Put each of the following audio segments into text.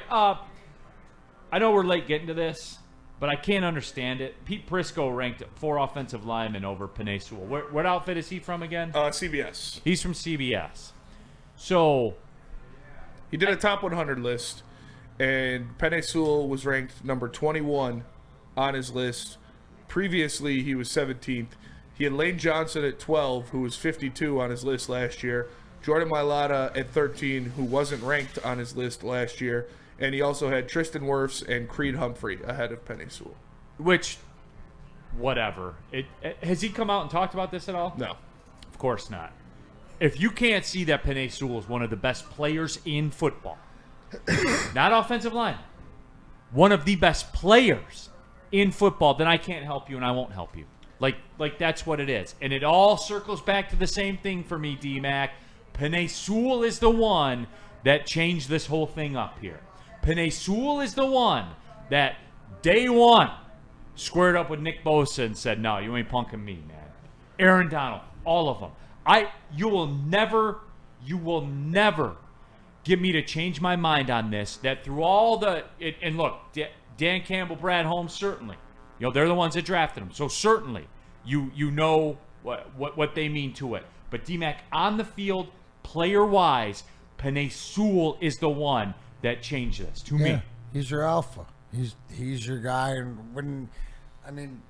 I know we're late getting to this, but I can't understand it. Pete Prisco ranked 4 offensive linemen over Penei Sewell. What outfit is he from again? CBS. He's from CBS. So he did a top 100 list, and Penei Sewell was ranked number 21 on his list. Previously, he was 17th. He had Lane Johnson at 12, who was 52 on his list last year. Jordan Mailata at 13, who wasn't ranked on his list last year. And he also had Tristan Wirfs and Creed Humphrey ahead of Penei Sewell. Which, whatever. Has he come out and talked about this at all? No. Of course not. If you can't see that Penei Sewell is one of the best players in football, not offensive line, one of the best players in football, then I can't help you and I won't help you. Like that's what it is. And it all circles back to the same thing for me, D-Mac. Penei Sewell is the one that changed this whole thing up here. Penei Sewell is the one that day one squared up with Nick Bosa and said, no, you ain't punking me, man. Aaron Donald, all of them. You will never get me to change my mind on this, that through all and look, Dan Campbell, Brad Holmes, certainly. They're the ones that drafted him. So certainly you know what they mean to it. But D-Mac, on the field, player-wise, Penei Sewell is the one that changed this to me. He's your alpha. He's your guy. And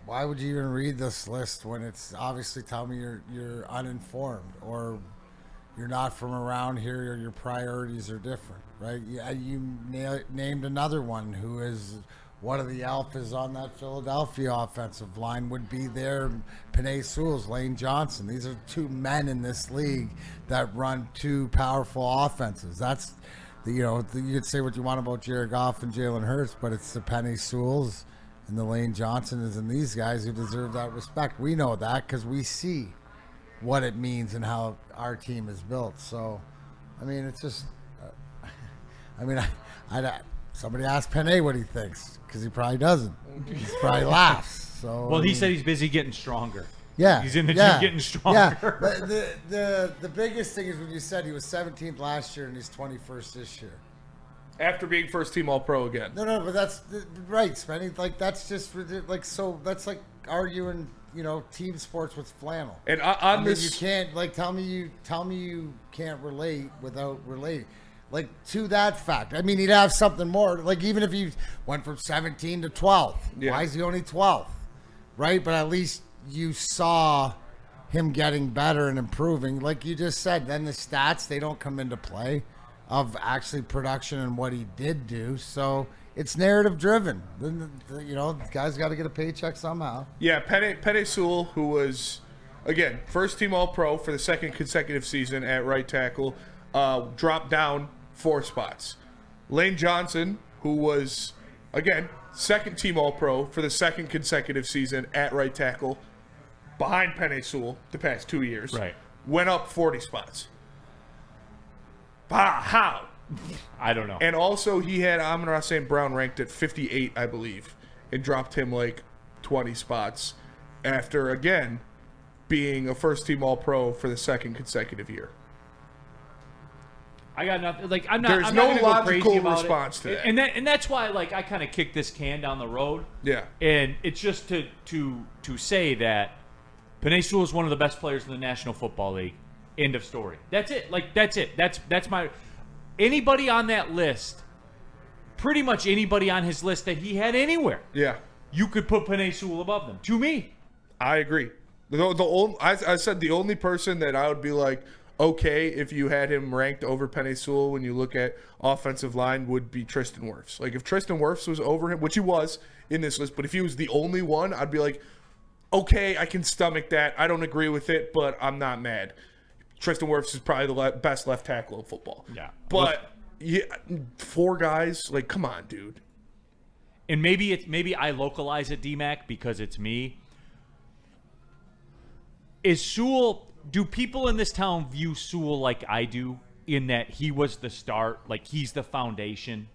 why would you even read this list when it's obviously telling me you're uninformed or you're not from around here or your priorities are different, right? You named another one who is one of the alphas on that Philadelphia offensive line would be there. Penei Sewell's Lane Johnson. These are 2 men in this league that run 2 powerful offenses. That's you could say what you want about Jared Goff and Jalen Hurts, but it's the Penei Sewells and the Lane Johnsons and these guys who deserve that respect. We know that because we see what it means and how our team is built. So, it's just, somebody asked Penei what he thinks because he probably doesn't. He probably laughs. So, well, he said he's busy getting stronger. Yeah, he's in the gym getting stronger. Yeah, but the biggest thing is when you said he was 17th last year and he's 21st this year. After being first team All-Pro again. No, but that's right, Spenny. Like that's just so that's like arguing, team sports with flannel. And you can't tell me you can't relate without relating. Like to that fact. He'd have something more. Like even if he went from 17 to 12, why is he only 12? Right, but at least you saw him getting better and improving. Like you just said, then the stats, they don't come into play of actually production and what he did do. So it's narrative driven. Then, the guy's got to get a paycheck somehow. Yeah, Penei Sewell, who was, again, first team All-Pro for the second consecutive season at right tackle, dropped down 4 spots. Lane Johnson, who was, again, second team All-Pro for the second consecutive season at right tackle, behind Penei Sewell the past 2 years, right, went up 40 spots. How? I don't know. And also he had Amon-Ra St. Brown ranked at 58, I believe, and dropped him 20 spots after, again, being a first-team All-Pro for the second consecutive year. I got nothing. There's no logical response to that. And that's why, I kind of kicked this can down the road. Yeah. And it's just to say that Penei Sewell is one of the best players in the National Football League. End of story. That's it. That's it. That's my... Anybody on that list, pretty much anybody on his list that he had anywhere, you could put Penei Sewell above them. To me. I agree. I said the only person that I would be okay if you had him ranked over Penei Sewell when you look at offensive line would be Tristan Wirfs. If Tristan Wirfs was over him, which he was in this list, but if he was the only one, I'd be okay, I can stomach that. I don't agree with it, but I'm not mad. Tristan Wirfs is probably the best left tackle in football. Yeah. But 4 guys, come on, dude. And maybe I localize it, D-Mac, because it's me. Is Sewell... Do people in this town view Sewell like I do, in that he was the start, he's the foundation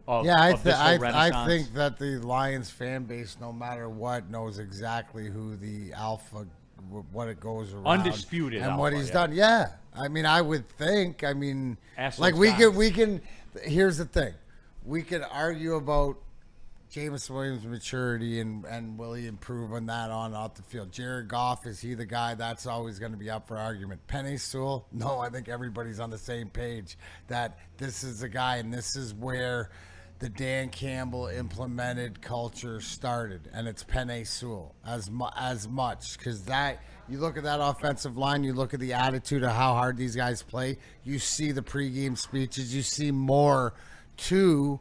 of this whole renaissance? I think that the Lions fan base, no matter what, knows exactly who the alpha what it goes around. Undisputed and alpha, what he's yeah. done. Yeah, I mean, I would think. I mean, Ask like those we guys. can. Here's the thing, we could argue about Jameson Williams' maturity and will he improve on that on off the field. Jared Goff, is he the guy? That's always going to be up for argument. Penei Sewell, no, I think everybody's on the same page that this is the guy and this is where the Dan Campbell implemented culture started, and it's Penei Sewell as much because that you look at that offensive line, you look at the attitude of how hard these guys play, you see the pregame speeches, you see more to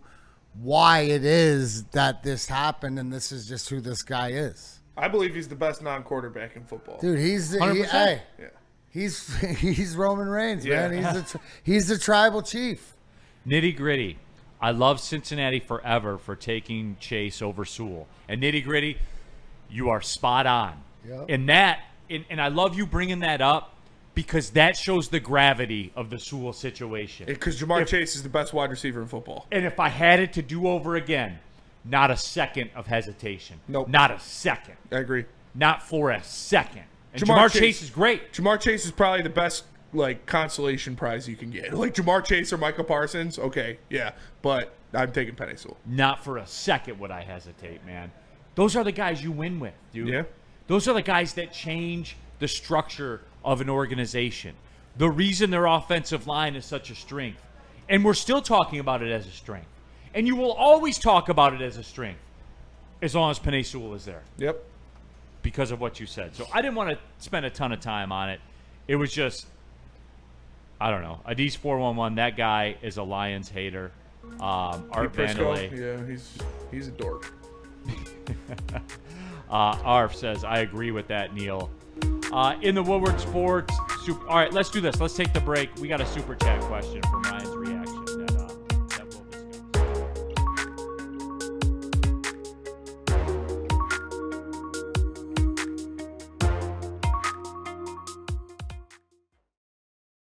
why it is that this happened, and this is just who this guy is. I believe he's the best non-quarterback in football. Dude, he's 100%. Yeah. he's Roman Reigns, Yeah. man. He's the tribal chief. Nitty gritty. I love Cincinnati forever for taking Chase over Sewell. And nitty gritty, you are spot on. Yep. And I love you bringing that up because that shows the gravity of the Sewell situation. Because Jamar Chase is the best wide receiver in football. And if I had it to do over again, not a second of hesitation. Nope. Not a second. I agree. Not for a second. And Jamar Jamar Chase is great. Jamar Chase is probably the best consolation prize you can get. Like Jamar Chase or Michael Parsons, okay, yeah. But I'm taking Penei Sewell. Not for a second would I hesitate, man. Those are the guys you win with, dude. Yeah. Those are the guys that change the structure of an organization. The reason their offensive line is such a strength. And we're still talking about it as a strength. And you will always talk about it as a strength as long as Penei Sewell is there Yep. because of what you said. So I didn't want to spend a ton of time on it. It was just, I don't know. Adis 411, that guy is a Lions hater. Art Prisco, Vanderlei. yeah, he's a dork. Arf says, I agree with that, Neil. In the Woodward Sports, all right, let's do this. Let's take the break. We got a super chat question from Ryan's Reaction.